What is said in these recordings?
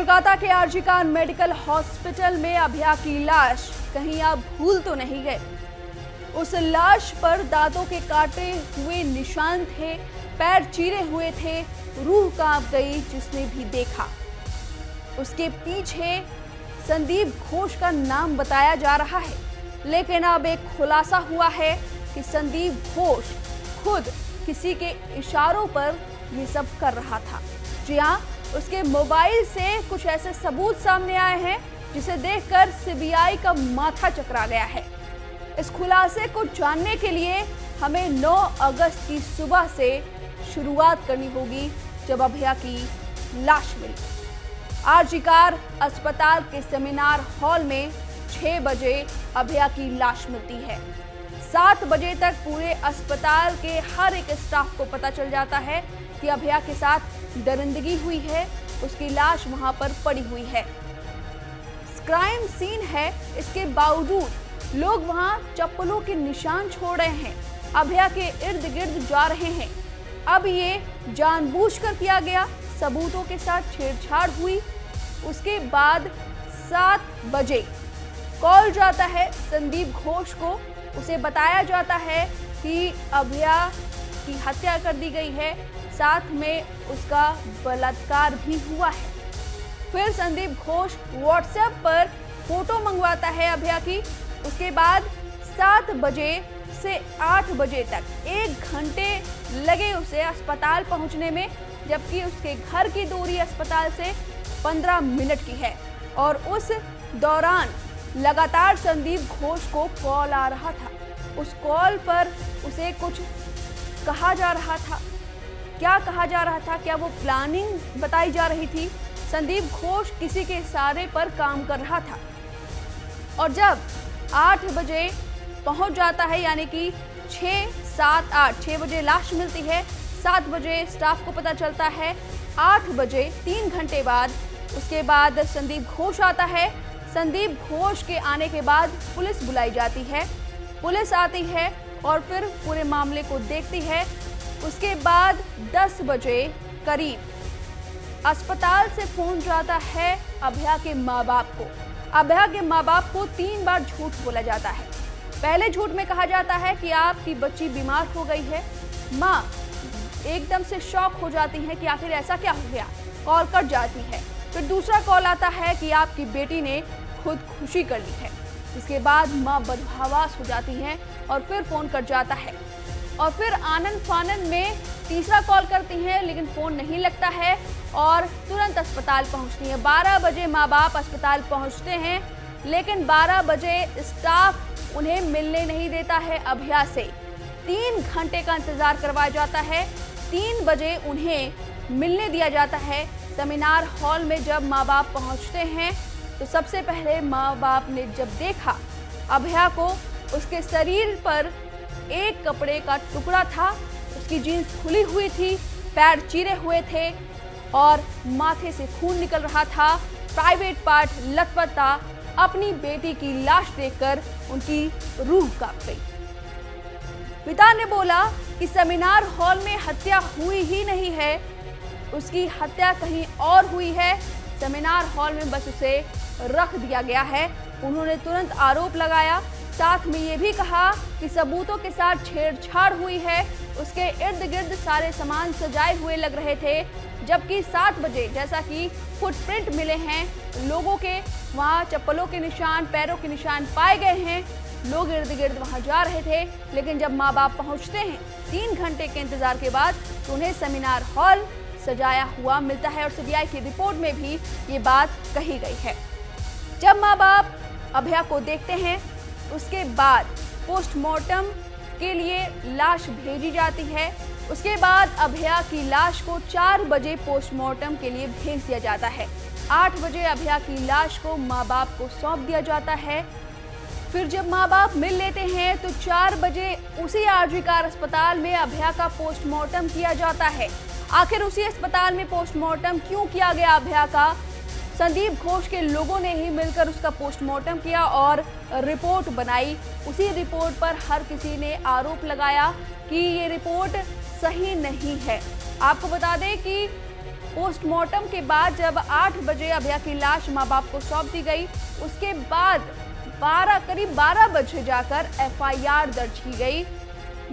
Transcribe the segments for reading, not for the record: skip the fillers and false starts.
कोलकाता के RG medical hospital में अभया की लाश कहीं आप भूल तो नहीं गए। उस लाश पर दांतों के काटे हुए निशान थे, पैर चीरे हुए थे, रूह कांप गई जिसने भी देखा। उसके पीछे संदीप घोष का नाम बताया जा रहा है, लेकिन अब एक खुलासा हुआ है कि संदीप घोष खुद किसी के इशारों पर ये सब कर रहा था। जी हाँ, उसके मोबाइल से कुछ ऐसे सबूत सामने आए हैं जिसे देखकर सीबीआई का माथा चकरा गया है। इस खुलासे को जानने के लिए हमें 9 अगस्त की सुबह से शुरुआत करनी होगी, जब अभया की लाश मिली। आरजीकर अस्पताल के सेमिनार हॉल में 6 बजे अभया की लाश मिलती है। 7 बजे तक पूरे अस्पताल के हर एक स्टाफ को पता चल जाता है कि अभया के साथ दरिंदगी हुई है, उसकी लाश वहां पर पड़ी हुई है। क्राइम सीन है, इसके बावजूद लोग वहां चप्पलों के निशान छोड़ रहे हैं, अभया के इर्द गिर्द जा रहे हैं। अब ये जानबूझकर किया गया, सबूतों के साथ छेड़छाड़ हुई। उसके बाद 7 बजे कॉल जाता है संदीप घोष को, उसे बताया जाता है कि अभया की हत्या कर दी गई है, साथ में उसका बलात्कार भी हुआ है। फिर संदीप घोष व्हाट्सएप पर फोटो मंगवाता है अभया की। उसके बाद 7 बजे से 8 बजे तक 1 घंटे लगे उसे अस्पताल पहुंचने में, जबकि उसके घर की दूरी अस्पताल से 15 मिनट की है। और उस दौरान लगातार संदीप घोष को कॉल आ रहा था। उस कॉल पर उसे कुछ कहा जा रहा था। क्या कहा जा रहा था? क्या वो प्लानिंग बताई जा रही थी? संदीप घोष किसी के इशारे पर काम कर रहा था। और जब 8 बजे पहुंच जाता है, यानी कि 6, 7, 8, 6 बजे लाश मिलती है, 7 बजे स्टाफ को पता चलता है, 8 बजे 3 घंटे बाद उसके बाद संदीप घोष आता है। संदीप घोष के आने के बाद पुलिस बुलाई जाती है। पुलिस आती है और फिर पूरे मामले को देखती है। उसके बाद 10 बजे करीब अस्पताल से फोन जाता है अभया के माँ बाप को। अभया के माँ बाप को 3 बार झूठ बोला जाता है। पहले झूठ में कहा जाता है कि आपकी बच्ची बीमार हो गई है। माँ एकदम से शॉक हो जाती है कि आखिर ऐसा क्या हो गया, कॉल कट जाती है। फिर दूसरा कॉल आता है कि आपकी बेटी ने खुदकुशी कर ली है। इसके बाद माँ बदहवास हो जाती है और फिर फोन कट जाता है। और फिर आनन फानन में तीसरा कॉल करती हैं, लेकिन फ़ोन नहीं लगता है और तुरंत अस्पताल पहुंचती हैं। 12 बजे माँ बाप अस्पताल पहुंचते हैं, लेकिन 12 बजे स्टाफ उन्हें मिलने नहीं देता है अभया से। 3 घंटे का इंतज़ार करवाया जाता है। 3 बजे उन्हें मिलने दिया जाता है सेमिनार हॉल में। जब माँ बाप पहुँचते हैं तो सबसे पहले माँ बाप ने जब देखा अभया को, उसके शरीर पर एक कपड़े का टुकड़ा था, उसकी जीन्स खुली हुई थी, पैर चीरे हुए थे और माथे से खून निकल रहा था, प्राइवेट पार्ट लथपथ था। अपनी बेटी की लाश देखकर उनकी रूह कांप गई। पिता ने बोला कि सेमिनार हॉल में हत्या हुई ही नहीं है, उसकी हत्या कहीं और हुई है। सेमिनार हॉल में बस उसे रख दिया गया है। उन्होंने तुरंत आरोप लगाया, साथ में ये भी कहा कि सबूतों के साथ छेड़छाड़ हुई है। उसके इर्द गिर्द सारे सामान सजाए हुए लग रहे थे, जबकि 7 बजे जैसा कि फुटप्रिंट मिले हैं लोगों के, वहाँ चप्पलों के निशान, पैरों के निशान पाए गए हैं। लोग इर्द गिर्द वहाँ जा रहे थे, लेकिन जब माँ बाप पहुँचते हैं 3 घंटे के इंतजार के बाद, तो उन्हें सेमिनार हॉल सजाया हुआ मिलता है। और सीबीआई की रिपोर्ट में भी ये बात कही गई है। जब माँ बाप अभया को देखते हैं, उसके बाद पोस्टमार्टम के लिए लाश भेजी जाती है। उसके बाद अभया की लाश को 4 बजे पोस्टमार्टम के लिए भेज दिया जाता है। 8 बजे अभया की लाश को माँ बाप को सौंप दिया जाता है। फिर जब माँ बाप मिल लेते हैं तो 4 बजे उसी आरजीकर अस्पताल में अभया का पोस्टमार्टम किया जाता है। आखिर उसी अस्पताल में पोस्टमार्टम क्यों किया गया अभया का? संदीप घोष के लोगों ने ही मिलकर उसका पोस्टमार्टम किया और रिपोर्ट बनाई। उसी रिपोर्ट पर हर किसी ने आरोप लगाया कि ये रिपोर्ट सही नहीं है। आपको बता दें कि पोस्टमार्टम के बाद जब 8 बजे अभया की लाश मां बाप को सौंप दी गई, उसके बाद करीब 12 बजे जाकर एफआईआर दर्ज की गई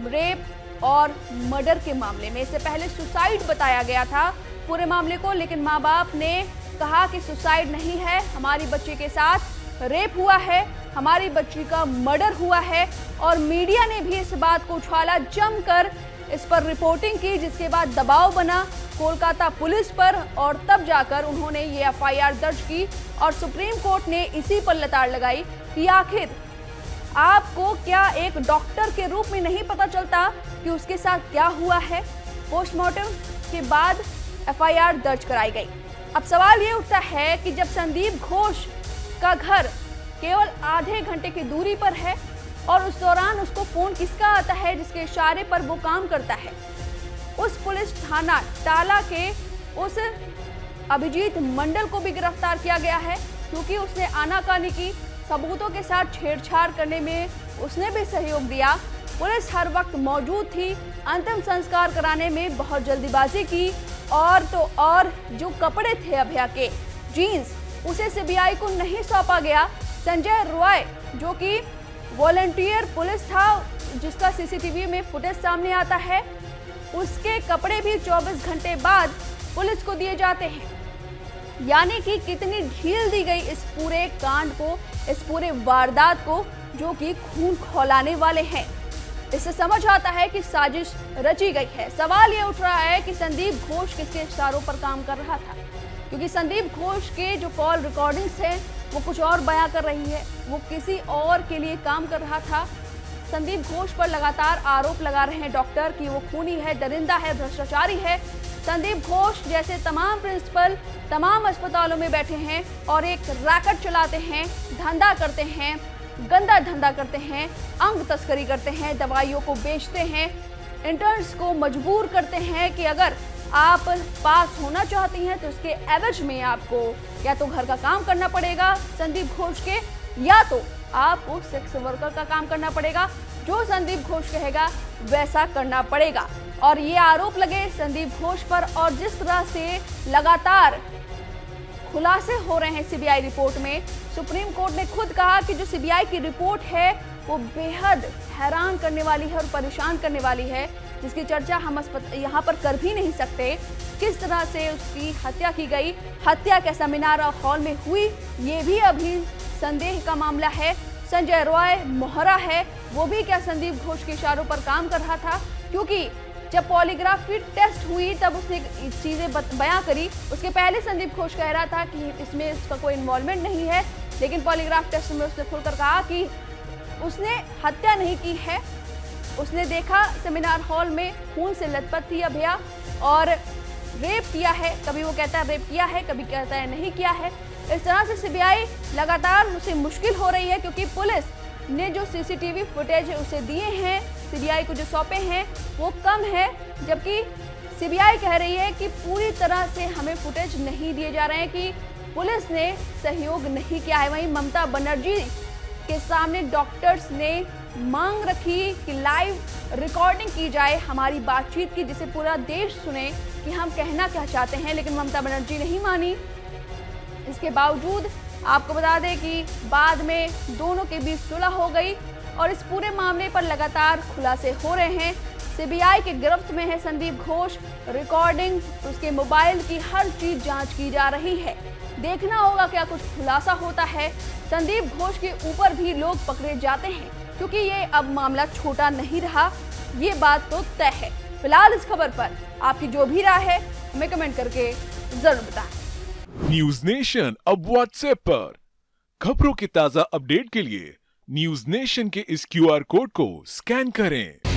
रेप और मर्डर के मामले में। इससे पहले सुसाइड बताया गया था पूरे मामले को, लेकिन मां बाप ने कहा कि सुसाइड नहीं है, हमारी बच्ची के साथ रेप हुआ है, हमारी बच्ची का मर्डर हुआ है। और मीडिया ने भी इस बात को उछाला, जमकर इस पर रिपोर्टिंग की, जिसके बाद दबाव बना कोलकाता पुलिस पर और तब जाकर उन्होंने ये एफआईआर दर्ज की। और सुप्रीम कोर्ट ने इसी पर लताड़ लगाई कि आखिर आपको क्या एक डॉक्टर के रूप में नहीं पता चलता कि उसके साथ क्या हुआ है। पोस्टमार्टम के बाद एफआईआर दर्ज कराई गई। अब सवाल ये उठता है कि जब संदीप घोष का घर केवल आधे घंटे की दूरी पर है और उस दौरान उसको फोन किसका आता है जिसके इशारे पर वो काम करता है। उस पुलिस थाना टाला के उस अभिजीत मंडल को भी गिरफ्तार किया गया है, क्योंकि उसने आनाकानी की, सबूतों के साथ छेड़छाड़ करने में उसने भी सहयोग दिया। पुलिस हर वक्त मौजूद थी, अंतिम संस्कार कराने में बहुत जल्दीबाजी की। और तो और जो कपड़े थे अभया के, जीन्स, उसे सीबीआई को नहीं सौंपा गया। संजय रॉय जो कि वॉलंटियर पुलिस था, जिसका सीसीटीवी में फुटेज सामने आता है, उसके कपड़े भी 24 घंटे बाद पुलिस को दिए जाते हैं। यानी कि कितनी ढील दी गई इस पूरे कांड को, इस पूरे वारदात को, जो कि खून खौलाने वाले हैं। इससे समझ आता है कि साजिश रची गई है। सवाल ये उठ रहा है कि संदीप घोष किसके इशारों पर काम कर रहा था, क्योंकि संदीप घोष के जो कॉल रिकॉर्डिंग्स हैं वो कुछ और बयां कर रही है, वो किसी और के लिए काम कर रहा था। संदीप घोष पर लगातार आरोप लगा रहे हैं डॉक्टर कि वो खूनी है, दरिंदा है, भ्रष्टाचारी है। संदीप घोष जैसे तमाम प्रिंसिपल तमाम अस्पतालों में बैठे हैं और एक रैकेट चलाते हैं, धंधा करते हैं, गंदा धंधा करते हैं, अंग तस्करी करते हैं, दवाइयों को बेचते हैं, इंटर्न्स को मजबूर करते हैं कि अगर आप पास होना चाहती हैं तो उसके एवज में आपको या तो घर का काम करना पड़ेगा संदीप घोष के, या तो आपको सेक्स वर्कर का काम करना पड़ेगा। जो संदीप घोष कहेगा वैसा करना पड़ेगा। और ये आरोप लगे संदीप घोष पर, और जिस तरह से लगातार खुलासे हो रहे हैं सीबीआई रिपोर्ट में, सुप्रीम कोर्ट ने खुद कहा कि जो सीबीआई की रिपोर्ट है वो बेहद हैरान करने वाली है और परेशान करने वाली है, जिसकी चर्चा हम यहाँ पर कर भी नहीं सकते। किस तरह से उसकी हत्या की गई, हत्या के सेमिनार हॉल में हुई, ये भी अभी संदेह का मामला है। संजय रॉय मोहरा है, वो भी क्या संदीप घोष के इशारों पर काम कर रहा था, क्योंकि जब पॉलीग्राफ की टेस्ट हुई तब उसने चीजें बयां करी। उसके पहले संदीप घोष कह रहा था कि इसमें उसका कोई इन्वॉल्वमेंट नहीं है, लेकिन पॉलीग्राफ टेस्ट में उसने खुलकर कहा कि उसने हत्या नहीं की है। उसने देखा सेमिनार हॉल में खून से लथपथ थी अभया और रेप किया है। कभी वो कहता है रेप किया है, कभी कहता है नहीं किया है। इस तरह से सीबीआई लगातार उसे मुश्किल हो रही है, क्योंकि पुलिस ने जो सीसीटीवी फुटेज उसे दिए हैं, सीबीआई को जो सौंपे हैं, वो कम है, जबकि सीबीआई कह रही है कि पूरी तरह से हमें फुटेज नहीं दिए जा रहे हैं, कि पुलिस ने सहयोग नहीं किया है। वहीं ममता बनर्जी के सामने डॉक्टर्स ने मांग रखी कि लाइव रिकॉर्डिंग की जाए हमारी बातचीत की, जिसे पूरा देश सुने कि हम कहना क्या चाहते हैं, लेकिन ममता बनर्जी नहीं मानी। इसके बावजूद आपको बता दें कि बाद में दोनों के बीच सुलह हो गई और इस पूरे मामले पर लगातार खुलासे हो रहे हैं। सीबीआई के गिरफ्त में है संदीप घोष, रिकॉर्डिंग, उसके मोबाइल की हर चीज जांच की जा रही है। देखना होगा क्या कुछ खुलासा होता है। संदीप घोष के ऊपर भी लोग पकड़े जाते हैं, क्योंकि ये अब मामला छोटा नहीं रहा, ये बात तो तय है। फिलहाल इस खबर पर आपकी जो भी राय है हमें कमेंट करके जरूर बताएं। न्यूज नेशन अब व्हाट्सएप पर खबरों के ताजा अपडेट के लिए न्यूज नेशन के इस क्यूआर कोड को स्कैन करें।